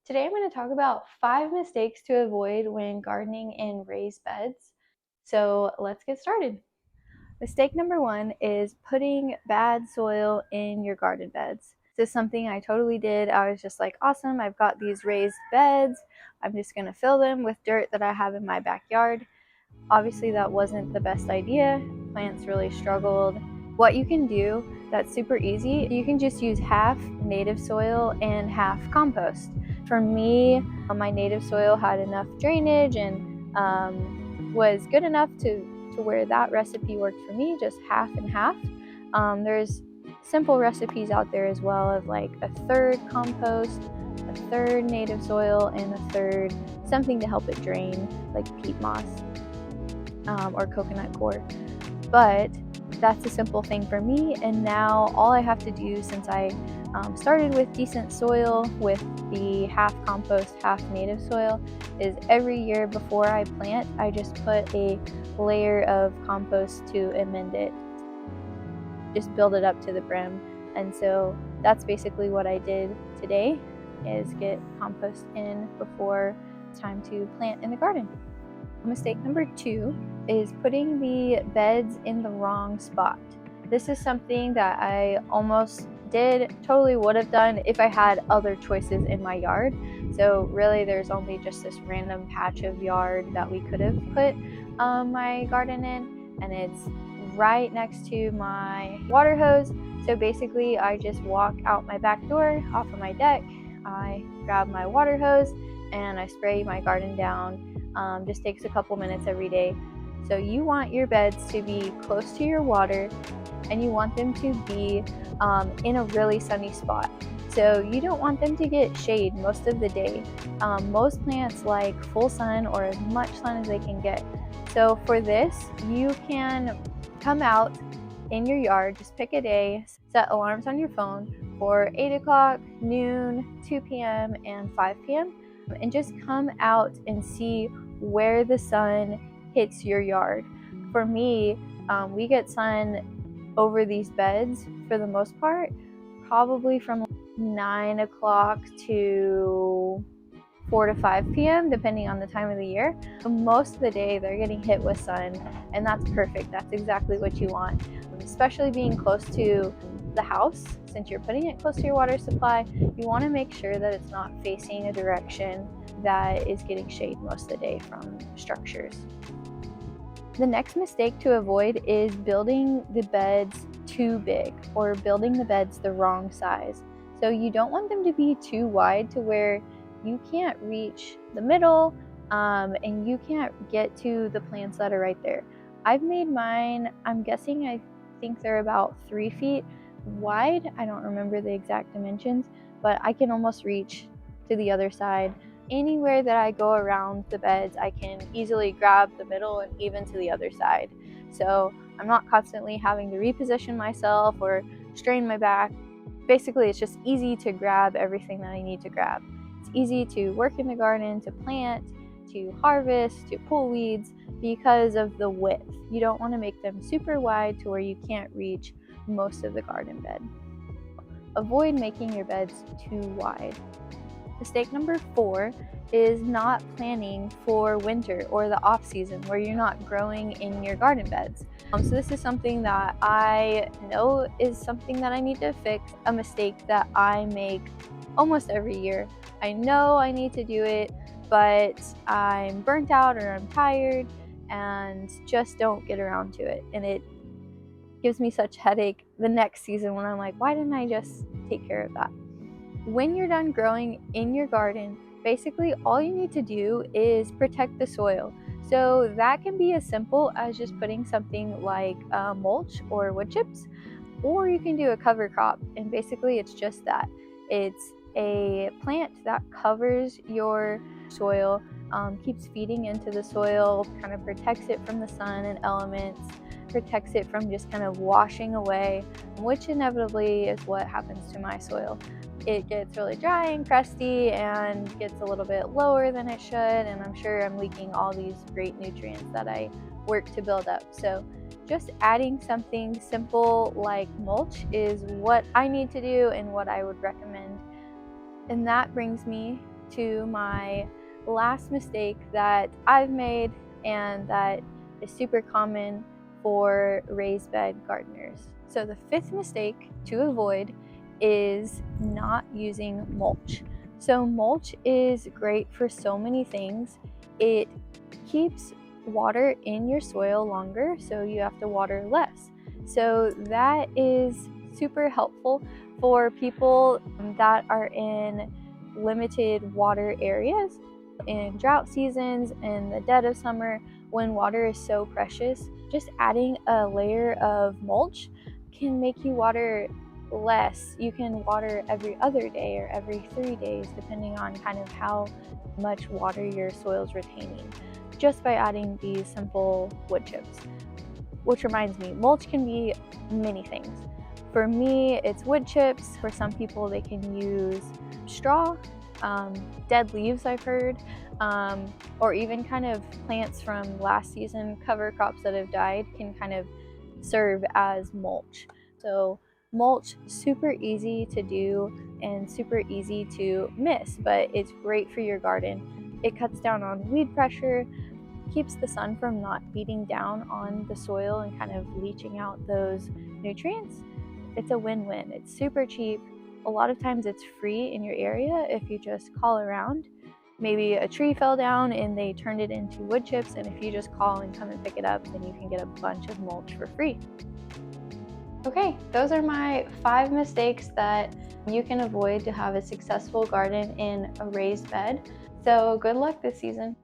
Today I'm going to talk about 5 mistakes to avoid when gardening in raised beds. So let's get started. Mistake number 1 is putting bad soil in your garden beds. This is something I totally did. I was just like, awesome, I've got these raised beds. I'm just going to fill them with dirt that I have in my backyard. Obviously, that wasn't the best idea. Plants really struggled. What you can do that's super easy, you can just use half native soil and half compost. For me, my native soil had enough drainage and was good enough to where that recipe worked for me, just half and half. There's simple recipes out there as well of like a third compost, a third native soil, and a third something to help it drain, like peat moss or coconut coir. But that's a simple thing for me, and now all I have to do, since I started with decent soil with the half compost, half native soil, is every year before I plant, I just put a layer of compost to amend it, just build it up to the brim. And so that's basically what I did today, is get compost in before it's time to plant in the garden. Mistake number 2 is putting the beds in the wrong spot. This is something that I almost totally would have done if I had other choices in my yard. So really there's only just this random patch of yard that we could have put my garden in, and it's right next to my water hose. So basically I just walk out my back door off of my deck, I grab my water hose, and I spray my garden down. Just takes a couple minutes every day. So you want your beds to be close to your water, and you want them to be in a really sunny spot. So you don't want them to get shade most of the day. Most plants like full sun or as much sun as they can get. So for this, you can come out in your yard, just pick a day, set alarms on your phone for 8 o'clock, noon, 2 p.m., and 5 p.m., and just come out and see where the sun hits your yard. For me, we get sun over these beds for the most part, probably from 9 o'clock to 4 to 5 p.m. depending on the time of the year. So most of the day they're getting hit with sun, and that's perfect. That's exactly what you want, especially being close to the house. Since you're putting it close to your water supply, you want to make sure that it's not facing a direction that is getting shade most of the day from structures. The next mistake to avoid is building the beds too big or building the beds the wrong size. So you don't want them to be too wide to where you can't reach the middle and you can't get to the plants that are right there. I've made mine, I think they're about 3 feet wide. I don't remember the exact dimensions, but I can almost reach to the other side. Anywhere that I go around the beds, I can easily grab the middle and even to the other side. So I'm not constantly having to reposition myself or strain my back. Basically, it's just easy to grab everything that I need to grab. It's easy to work in the garden, to plant, to harvest, to pull weeds because of the width. You don't want to make them super wide to where you can't reach most of the garden bed. Avoid making your beds too wide. Mistake number 4 is not planning for winter or the off season where you're not growing in your garden beds. So this is something that I know is something that I need to fix, a mistake that I make almost every year. I know I need to do it, but I'm burnt out or I'm tired and just don't get around to it. And it gives me such headache the next season when I'm like, why didn't I just take care of that? When you're done growing in your garden, basically all you need to do is protect the soil. So that can be as simple as just putting something like mulch or wood chips, or you can do a cover crop, and basically it's just that. It's a plant that covers your soil, keeps feeding into the soil, kind of protects it from the sun and elements, protects it from just kind of washing away, which inevitably is what happens to my soil. It gets really dry and crusty and gets a little bit lower than it should, and I'm sure I'm leaking all these great nutrients that I work to build up. So just adding something simple like mulch is what I need to do and what I would recommend. And that brings me to my last mistake that I've made and that is super common for raised bed gardeners. So the fifth mistake to avoid is not using mulch. So mulch is great for so many things. It keeps water in your soil longer, so you have to water less. So that is super helpful for people that are in limited water areas in drought seasons, in the dead of summer, when water is so precious. Just adding a layer of mulch can make you water less. You can water every other day or every 3 days, depending on kind of how much water your soil's retaining, just by adding these simple wood chips. Which reminds me, mulch can be many things. For me, it's wood chips. For some people, they can use straw, dead leaves I've heard, or even kind of plants from last season, cover crops that have died can kind of serve as mulch. So mulch, super easy to do and super easy to miss, but it's great for your garden. It cuts down on weed pressure, keeps the sun from not beating down on the soil and kind of leaching out those nutrients. It's a win-win. It's super cheap. A lot of times it's free in your area if you just call around. Maybe a tree fell down and they turned it into wood chips, and if you just call and come and pick it up, then you can get a bunch of mulch for free. Okay, those are my 5 mistakes that you can avoid to have a successful garden in a raised bed. So good luck this season.